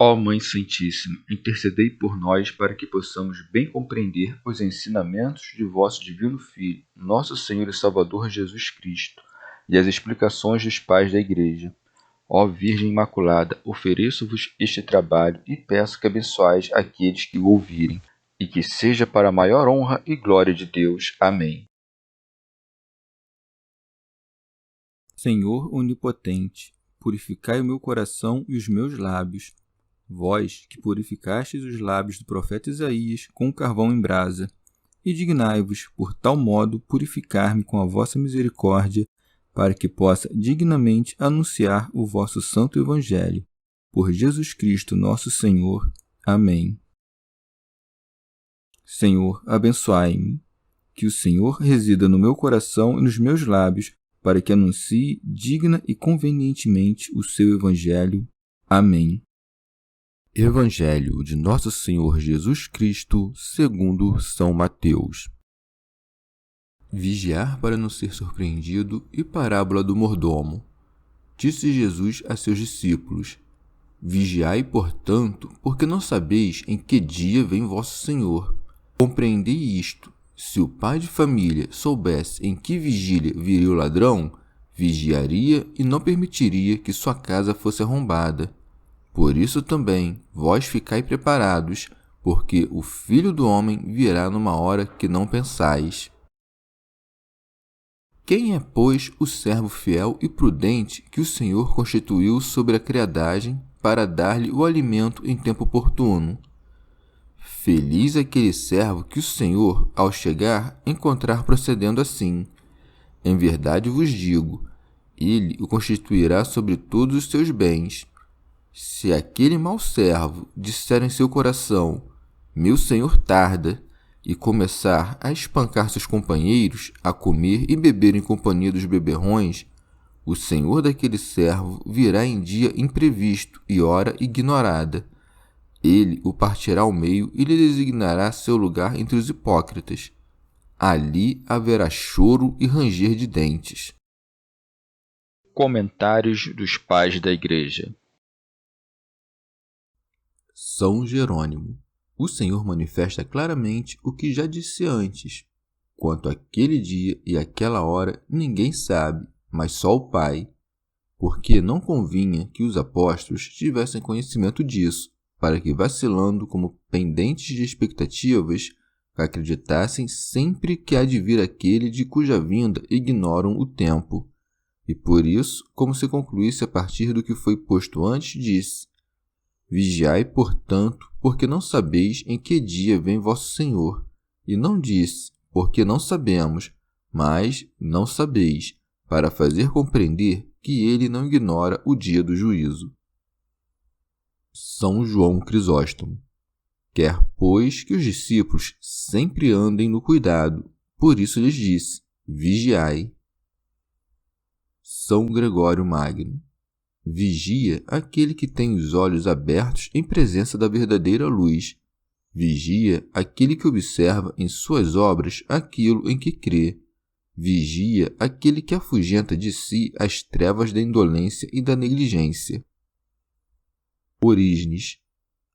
Ó Mãe Santíssima, intercedei por nós para que possamos bem compreender os ensinamentos de vosso Divino Filho, nosso Senhor e Salvador Jesus Cristo, e as explicações dos pais da Igreja. Ó Virgem Imaculada, ofereço-vos este trabalho e peço que abençoais aqueles que o ouvirem, e que seja para a maior honra e glória de Deus. Amém. Senhor onipotente, purificai o meu coração e os meus lábios. Vós, que purificastes os lábios do profeta Isaías com carvão em brasa, e dignai-vos, por tal modo, purificar-me com a vossa misericórdia, para que possa dignamente anunciar o vosso santo Evangelho. Por Jesus Cristo nosso Senhor. Amém. Senhor, abençoai-me. Que o Senhor resida no meu coração e nos meus lábios, para que anuncie digna e convenientemente o seu Evangelho. Amém. Evangelho de Nosso Senhor Jesus Cristo, segundo São Mateus. Vigiar para não ser surpreendido e parábola do mordomo. Disse Jesus a seus discípulos: Vigiai, portanto, porque não sabeis em que dia vem vosso Senhor. Compreendei isto: se o pai de família soubesse em que vigília viria o ladrão, vigiaria e não permitiria que sua casa fosse arrombada. Por isso também, vós ficai preparados, porque o Filho do Homem virá numa hora que não pensais. Quem é, pois, o servo fiel e prudente que o Senhor constituiu sobre a criadagem para dar-lhe o alimento em tempo oportuno? Feliz aquele servo que o Senhor, ao chegar, encontrar procedendo assim. Em verdade vos digo, ele o constituirá sobre todos os seus bens. Se aquele mau servo disser em seu coração, meu senhor tarda, e começar a espancar seus companheiros, a comer e beber em companhia dos beberrões, o senhor daquele servo virá em dia imprevisto e hora ignorada. Ele o partirá ao meio e lhe designará seu lugar entre os hipócritas. Ali haverá choro e ranger de dentes. Comentários dos Pais da Igreja. São Jerônimo. O Senhor manifesta claramente o que já disse antes. Quanto àquele dia e àquela hora, ninguém sabe, mas só o Pai. Porque não convinha que os apóstolos tivessem conhecimento disso, para que, vacilando como pendentes de expectativas, acreditassem sempre que há de vir aquele de cuja vinda ignoram o tempo. E por isso, como se concluísse a partir do que foi posto antes, disse: Vigiai, portanto, porque não sabeis em que dia vem vosso Senhor. E não disse, porque não sabemos, mas não sabeis, para fazer compreender que ele não ignora o dia do juízo. São João Crisóstomo. Quer, pois, que os discípulos sempre andem no cuidado, por isso lhes disse: vigiai. São Gregório Magno. Vigia aquele que tem os olhos abertos em presença da verdadeira luz. Vigia aquele que observa em suas obras aquilo em que crê. Vigia aquele que afugenta de si as trevas da indolência e da negligência. Orígenes.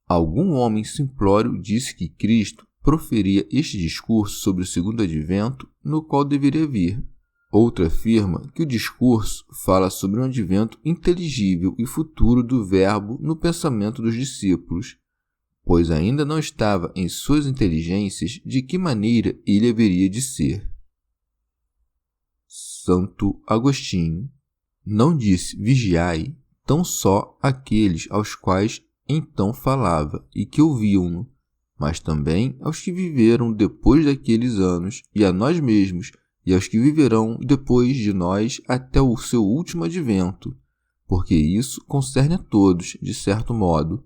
Algum homem simplório disse que Cristo proferia este discurso sobre o segundo advento, no qual deveria vir. Outro afirma que o discurso fala sobre um advento inteligível e futuro do Verbo no pensamento dos discípulos, pois ainda não estava em suas inteligências de que maneira ele haveria de ser. Santo Agostinho. Não disse vigiai tão só aqueles aos quais então falava e que ouviam-no, mas também aos que viveram depois daqueles anos e a nós mesmos, e aos que viverão depois de nós até o seu último advento, porque isso concerne a todos, de certo modo.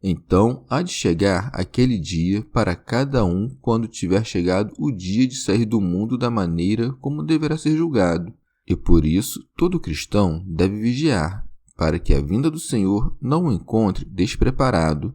Então há de chegar aquele dia para cada um quando tiver chegado o dia de sair do mundo da maneira como deverá ser julgado, e por isso todo cristão deve vigiar, para que a vinda do Senhor não o encontre despreparado.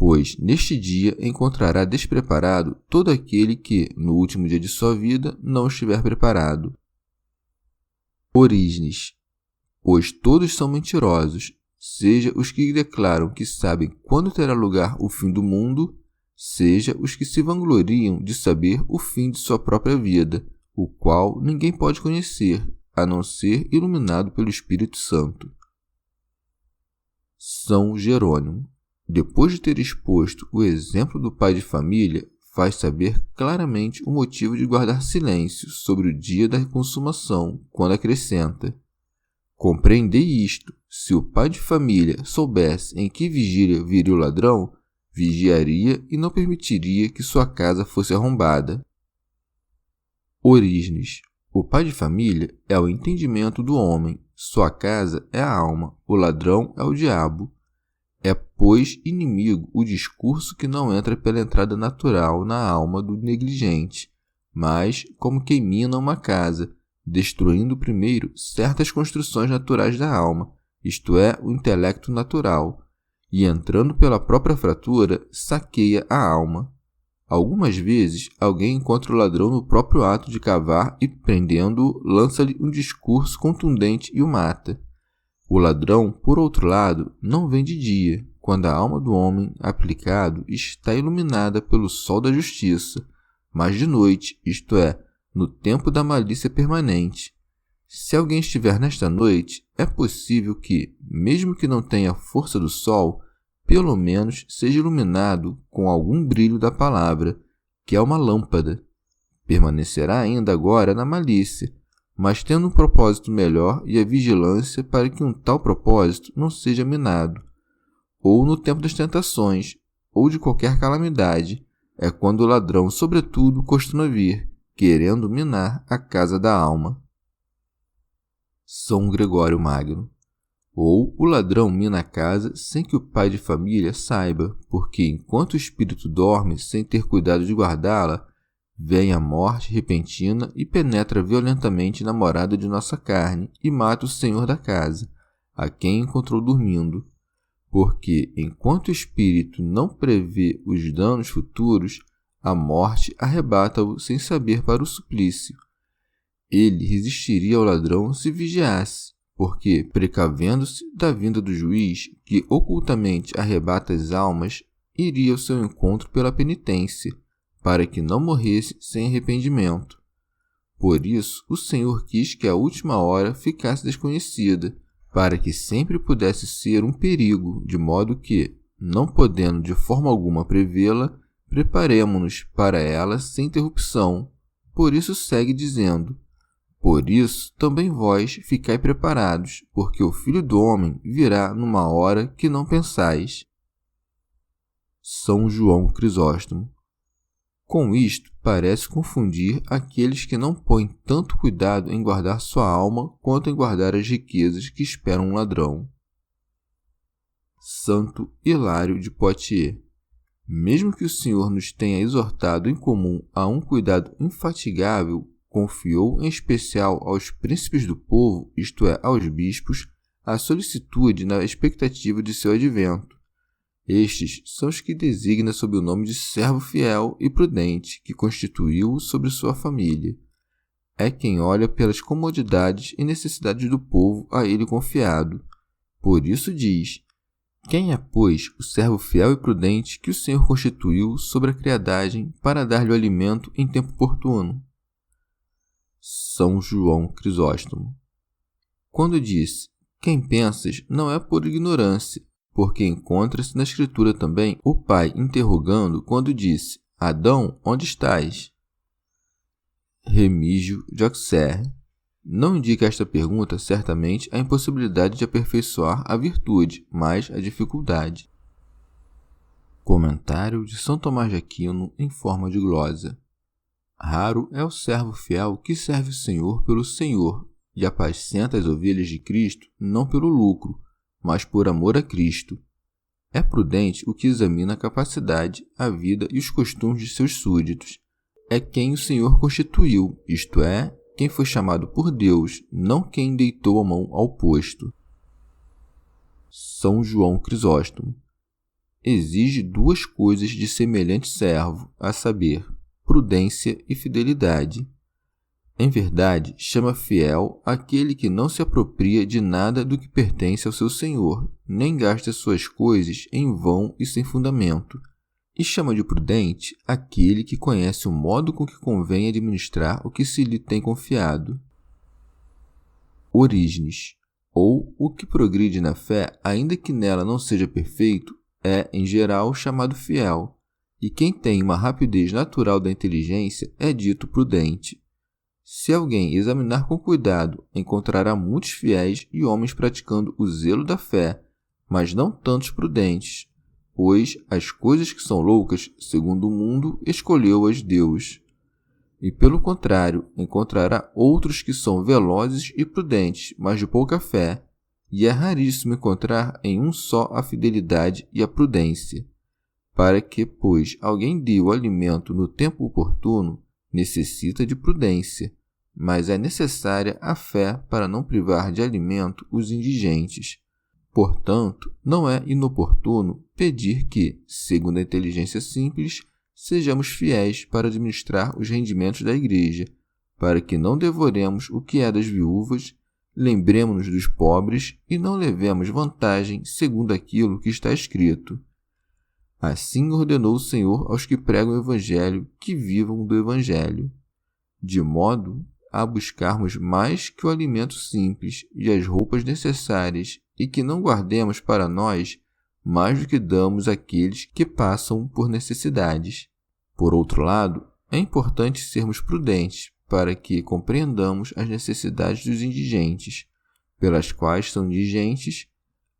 Pois neste dia encontrará despreparado todo aquele que, no último dia de sua vida, não estiver preparado. Orígenes. Pois todos são mentirosos, seja os que declaram que sabem quando terá lugar o fim do mundo, seja os que se vangloriam de saber o fim de sua própria vida, o qual ninguém pode conhecer, a não ser iluminado pelo Espírito Santo. São Jerônimo, depois de ter exposto o exemplo do pai de família, faz saber claramente o motivo de guardar silêncio sobre o dia da consumação, quando acrescenta: compreendei isto, se o pai de família soubesse em que vigília viria o ladrão, vigiaria e não permitiria que sua casa fosse arrombada. Orígenes. O pai de família é o entendimento do homem, sua casa é a alma, o ladrão é o diabo. É, pois, inimigo o discurso que não entra pela entrada natural na alma do negligente, mas como quem mina uma casa, destruindo primeiro certas construções naturais da alma, isto é, o intelecto natural, e entrando pela própria fratura, saqueia a alma. Algumas vezes, alguém encontra o ladrão no próprio ato de cavar e, prendendo-o, lança-lhe um discurso contundente e o mata. O ladrão, por outro lado, não vem de dia, quando a alma do homem aplicado está iluminada pelo sol da justiça, mas de noite, isto é, no tempo da malícia permanente. Se alguém estiver nesta noite, é possível que, mesmo que não tenha a força do sol, pelo menos seja iluminado com algum brilho da palavra, que é uma lâmpada. Permanecerá ainda agora na malícia, mas tendo um propósito melhor e a vigilância para que um tal propósito não seja minado. Ou no tempo das tentações, ou de qualquer calamidade, é quando o ladrão, sobretudo, costuma vir, querendo minar a casa da alma. São Gregório Magno. Ou o ladrão mina a casa sem que o pai de família saiba, porque enquanto o espírito dorme sem ter cuidado de guardá-la, vem a morte repentina e penetra violentamente na morada de nossa carne e mata o senhor da casa, a quem encontrou dormindo. Porque, enquanto o espírito não prevê os danos futuros, a morte arrebata-o sem saber para o suplício. Ele resistiria ao ladrão se vigiasse, porque, precavendo-se da vinda do juiz, que ocultamente arrebata as almas, iria ao seu encontro pela penitência, para que não morresse sem arrependimento. Por isso, o Senhor quis que a última hora ficasse desconhecida, para que sempre pudesse ser um perigo, de modo que, não podendo de forma alguma prevê-la, preparemo-nos para ela sem interrupção. Por isso segue dizendo: por isso também vós ficai preparados, porque o Filho do Homem virá numa hora que não pensais. São João Crisóstomo. Com isto, parece confundir aqueles que não põem tanto cuidado em guardar sua alma quanto em guardar as riquezas que esperam um ladrão. Santo Hilário de Poitiers. Mesmo que o Senhor nos tenha exortado em comum a um cuidado infatigável, confiou em especial aos príncipes do povo, isto é, aos bispos, a solicitude na expectativa de seu advento. Estes são os que designa sob o nome de servo fiel e prudente, que constituiu sobre sua família. É quem olha pelas comodidades e necessidades do povo a ele confiado. Por isso diz: quem é, pois, o servo fiel e prudente que o Senhor constituiu sobre a criadagem para dar-lhe o alimento em tempo oportuno? São João Crisóstomo. Quando disse: quem pensas, não é por ignorância, porque encontra-se na Escritura também o pai interrogando quando disse: Adão, onde estás? Remígio de Auxerre. Não indica esta pergunta certamente a impossibilidade de aperfeiçoar a virtude, mas a dificuldade. Comentário de São Tomás de Aquino em forma de glosa. Raro é o servo fiel que serve o Senhor pelo Senhor e apacenta as ovelhas de Cristo não pelo lucro, mas por amor a Cristo. É prudente o que examina a capacidade, a vida e os costumes de seus súditos. É quem o Senhor constituiu, isto é, quem foi chamado por Deus, não quem deitou a mão ao posto. São João Crisóstomo. Exige duas coisas de semelhante servo, a saber, prudência e fidelidade. Em verdade, chama fiel aquele que não se apropria de nada do que pertence ao seu senhor, nem gasta suas coisas em vão e sem fundamento. E chama de prudente aquele que conhece o modo com que convém administrar o que se lhe tem confiado. Orígenes, ou o que progride na fé, ainda que nela não seja perfeito, é, em geral, chamado fiel, e quem tem uma rapidez natural da inteligência é dito prudente. Se alguém examinar com cuidado, encontrará muitos fiéis e homens praticando o zelo da fé, mas não tantos prudentes, pois as coisas que são loucas, segundo o mundo, escolheu-as Deus. E pelo contrário, encontrará outros que são velozes e prudentes, mas de pouca fé, e é raríssimo encontrar em um só a fidelidade e a prudência. Para que, pois, alguém dê o alimento no tempo oportuno, necessita de prudência, mas é necessária a fé para não privar de alimento os indigentes. Portanto, não é inoportuno pedir que, segundo a inteligência simples, sejamos fiéis para administrar os rendimentos da igreja, para que não devoremos o que é das viúvas, lembremo-nos dos pobres e não levemos vantagem segundo aquilo que está escrito. Assim ordenou o Senhor aos que pregam o Evangelho que vivam do Evangelho, de modo a buscarmos mais que o alimento simples e as roupas necessárias, e que não guardemos para nós mais do que damos àqueles que passam por necessidades. Por outro lado, é importante sermos prudentes para que compreendamos as necessidades dos indigentes, pelas quais são indigentes,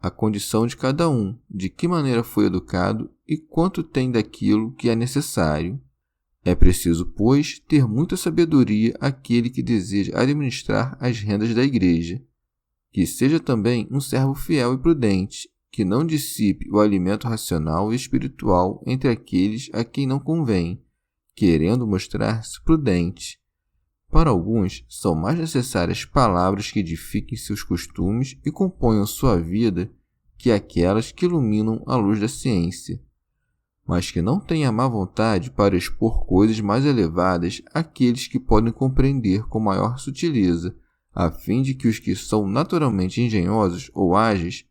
a condição de cada um, de que maneira foi educado e quanto tem daquilo que é necessário. É preciso, pois, ter muita sabedoria aquele que deseja administrar as rendas da igreja, que seja também um servo fiel e prudente, que não dissipe o alimento racional e espiritual entre aqueles a quem não convém, querendo mostrar-se prudente. Para alguns, são mais necessárias palavras que edifiquem seus costumes e componham sua vida que aquelas que iluminam a luz da ciência, mas que não tenha má vontade para expor coisas mais elevadas àqueles que podem compreender com maior sutileza, a fim de que os que são naturalmente engenhosos ou ágeis,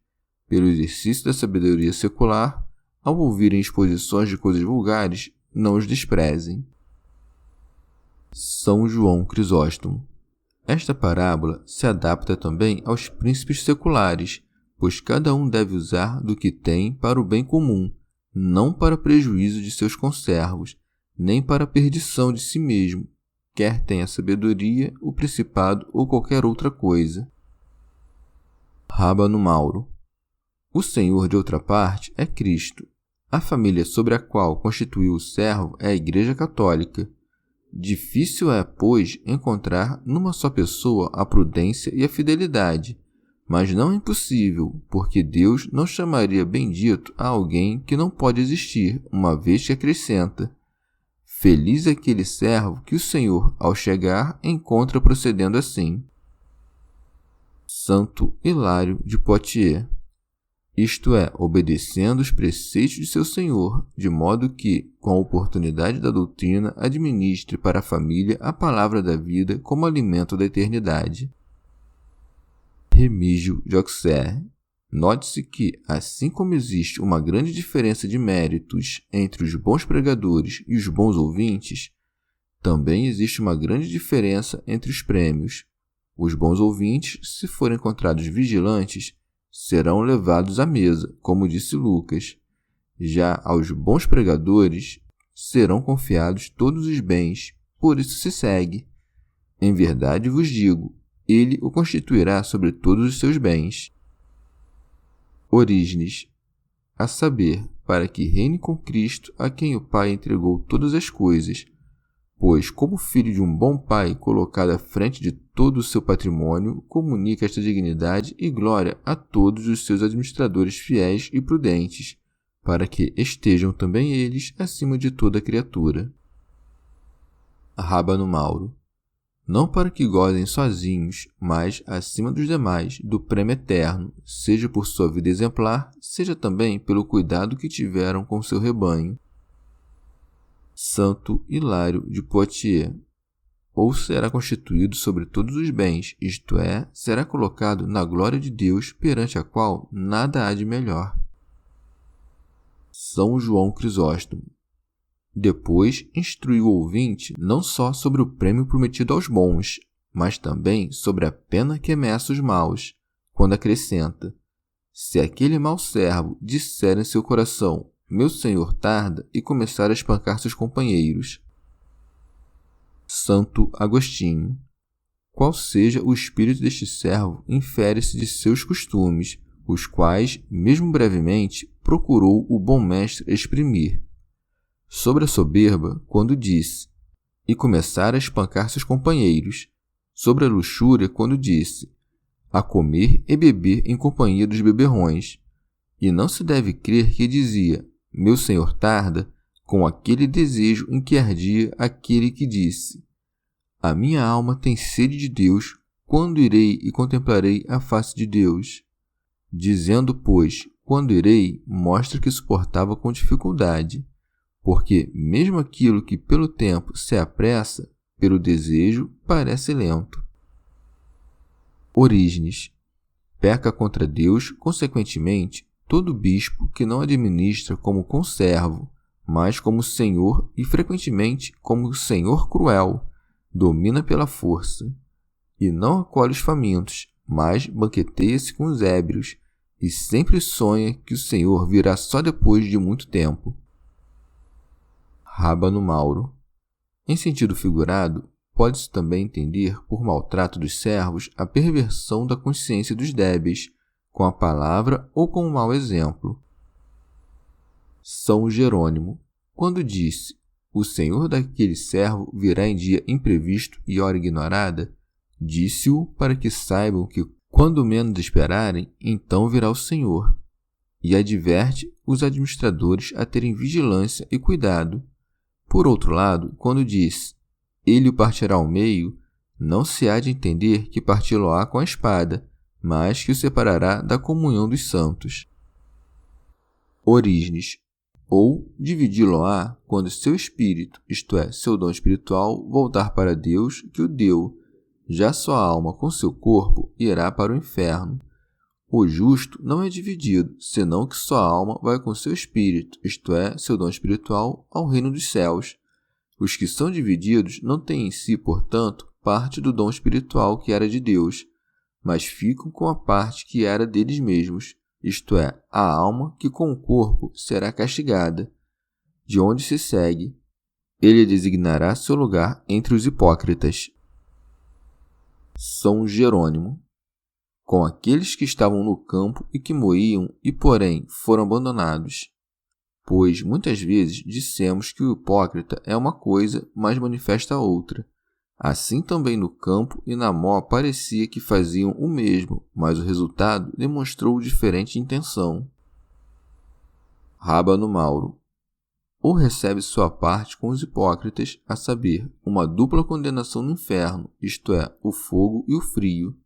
pelo exercício da sabedoria secular, ao ouvirem exposições de coisas vulgares, não os desprezem. São João Crisóstomo. Esta parábola se adapta também aos príncipes seculares, pois cada um deve usar do que tem para o bem comum, não para prejuízo de seus conservos, nem para a perdição de si mesmo, quer tenha sabedoria, o principado ou qualquer outra coisa. Rábano Mauro. O Senhor, de outra parte, é Cristo. A família sobre a qual constituiu o servo é a Igreja Católica. Difícil é, pois, encontrar numa só pessoa a prudência e a fidelidade, mas não é impossível, porque Deus não chamaria bendito a alguém que não pode existir, uma vez que acrescenta: feliz é aquele servo que o Senhor, ao chegar, encontra procedendo assim. Santo Hilário de Poitiers. Isto é, obedecendo os preceitos de seu Senhor, de modo que, com a oportunidade da doutrina, administre para a família a palavra da vida como alimento da eternidade. Remígio de Auxerre. Note-se que, assim como existe uma grande diferença de méritos entre os bons pregadores e os bons ouvintes, também existe uma grande diferença entre os prêmios. Os bons ouvintes, se forem encontrados vigilantes, serão levados à mesa, como disse Lucas. Já aos bons pregadores serão confiados todos os bens, por isso se segue. Em verdade vos digo, ele o constituirá sobre todos os seus bens. Orígenes. A saber, para que reine com Cristo, a quem o Pai entregou todas as coisas, pois, como filho de um bom pai colocado à frente de todo o seu patrimônio, comunica esta dignidade e glória a todos os seus administradores fiéis e prudentes, para que estejam também eles acima de toda criatura. Rábano Mauro. Não para que gozem sozinhos, mas, acima dos demais, do prêmio eterno, seja por sua vida exemplar, seja também pelo cuidado que tiveram com seu rebanho. Santo Hilário de Poitiers. ou será constituído sobre todos os bens, isto é, será colocado na glória de Deus, perante a qual nada há de melhor. São João Crisóstomo. Depois instrui o ouvinte não só sobre o prêmio prometido aos bons, mas também sobre a pena que ameaça os maus, quando acrescenta: se aquele mau servo disser em seu coração, meu senhor tarda, e começar a espancar seus companheiros. Santo Agostinho. Qual seja o espírito deste servo, infere-se de seus costumes, os quais, mesmo brevemente, procurou o bom mestre exprimir. Sobre a soberba, quando disse, e começar a espancar seus companheiros. Sobre a luxúria, quando disse, a comer e beber em companhia dos beberrões. E não se deve crer que dizia, meu senhor tarda, com aquele desejo em que ardia aquele que disse, a minha alma tem sede de Deus, quando irei e contemplarei a face de Deus. Dizendo, pois, quando irei, mostra que suportava com dificuldade, porque mesmo aquilo que pelo tempo se apressa, pelo desejo parece lento. Orígenes. Peca contra Deus, consequentemente, todo bispo que não administra como conservo, mas como senhor e frequentemente como senhor cruel, domina pela força, e não acolhe os famintos, mas banqueteia-se com os ébrios, e sempre sonha que o Senhor virá só depois de muito tempo. Rábano Mauro. Em sentido figurado, pode-se também entender por maltrato dos servos a perversão da consciência dos débeis, com a palavra ou com um mau exemplo. São Jerônimo, quando disse, o senhor daquele servo virá em dia imprevisto e hora ignorada, disse-o para que saibam que, quando menos esperarem, então virá o Senhor, e adverte os administradores a terem vigilância e cuidado. Por outro lado, quando diz, ele o partirá ao meio, não se há de entender que parti-lo-á com a espada, mas que o separará da comunhão dos santos. Orígenes. Ou dividi-lo-á quando seu espírito, isto é, seu dom espiritual, voltar para Deus que o deu. Já sua alma com seu corpo irá para o inferno. O justo não é dividido, senão que sua alma vai com seu espírito, isto é, seu dom espiritual, ao reino dos céus. Os que são divididos não têm em si, portanto, parte do dom espiritual que era de Deus, mas ficam com a parte que era deles mesmos, isto é, a alma que com o corpo será castigada, de onde se segue, ele designará seu lugar entre os hipócritas. São Jerônimo. Com aqueles que estavam no campo e que moíam e, porém, foram abandonados. Pois, muitas vezes, dissemos que o hipócrita é uma coisa, mas manifesta outra. Assim também no campo e na mó parecia que faziam o mesmo, mas o resultado demonstrou diferente intenção. Rábano Mauro. Ou recebe sua parte com os hipócritas, a saber, uma dupla condenação no inferno, isto é, o fogo e o frio,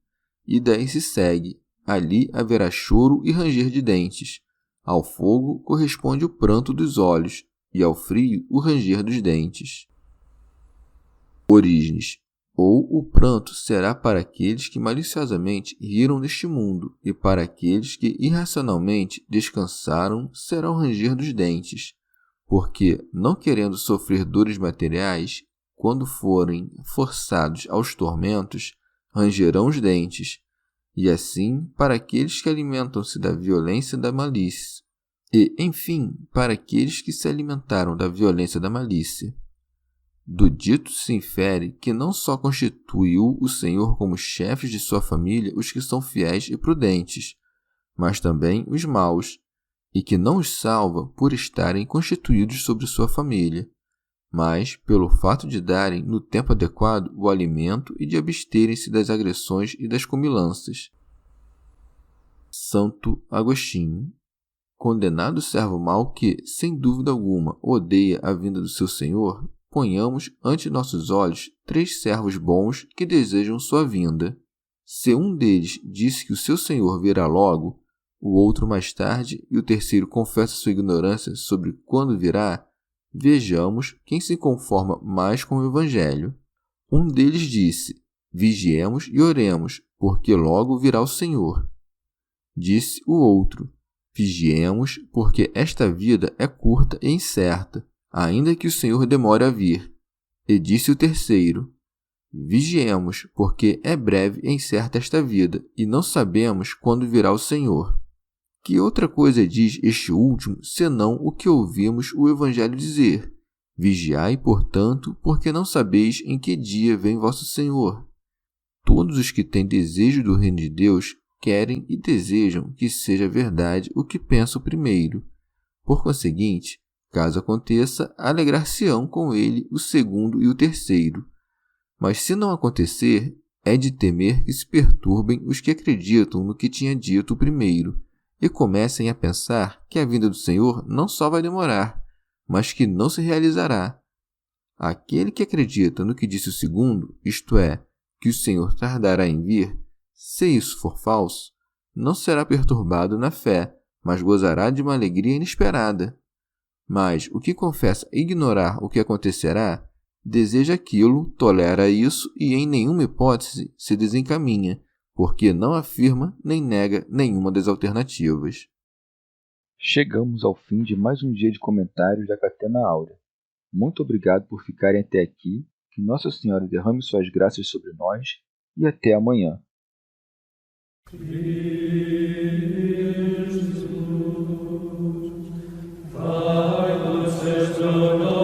e daí se segue, ali haverá choro e ranger de dentes, ao fogo corresponde o pranto dos olhos, e ao frio o ranger dos dentes. Orígenes. Ou o pranto será para aqueles que maliciosamente riram neste mundo, e para aqueles que irracionalmente descansaram será o ranger dos dentes, porque, não querendo sofrer dores materiais, quando forem forçados aos tormentos, rangerão os dentes, e assim para aqueles que alimentam-se da violência da malícia, e, enfim, para aqueles que se alimentaram da violência da malícia. Do dito se infere que não só constituiu o Senhor como chefes de sua família os que são fiéis e prudentes, mas também os maus, e que não os salva por estarem constituídos sobre sua família, mas pelo fato de darem no tempo adequado o alimento e de absterem-se das agressões e das comilanças. Santo Agostinho. Condenado o servo mau que, sem dúvida alguma, odeia a vinda do seu senhor, ponhamos ante nossos olhos 3 servos bons que desejam sua vinda. Se um deles disse que o seu senhor virá logo, o outro mais tarde e o terceiro confessa sua ignorância sobre quando virá, vejamos quem se conforma mais com o Evangelho. Um deles disse: Vigiemos e oremos, porque logo virá o Senhor. Disse o outro: Vigiemos, porque esta vida é curta e incerta, ainda que o Senhor demore a vir. E disse o terceiro: Vigiemos, porque é breve e incerta esta vida, e não sabemos quando virá o Senhor. Que outra coisa diz este último, senão o que ouvimos o Evangelho dizer? Vigiai, portanto, porque não sabeis em que dia vem vosso Senhor. Todos os que têm desejo do reino de Deus querem e desejam que seja verdade o que pensam primeiro. Por conseguinte, caso aconteça, alegrar-se-ão com ele o segundo e o terceiro. Mas se não acontecer, é de temer que se perturbem os que acreditam no que tinha dito o primeiro, e comecem a pensar que a vinda do Senhor não só vai demorar, mas que não se realizará. Aquele que acredita no que disse o segundo, isto é, que o Senhor tardará em vir, se isso for falso, não será perturbado na fé, mas gozará de uma alegria inesperada. Mas o que confessa ignorar o que acontecerá, deseja aquilo, tolera isso e em nenhuma hipótese se desencaminha, porque não afirma nem nega nenhuma das alternativas. Chegamos ao fim de mais um dia de comentários da Catena Áurea. Muito obrigado por ficarem até aqui, que Nossa Senhora derrame suas graças sobre nós e até amanhã. Jesus,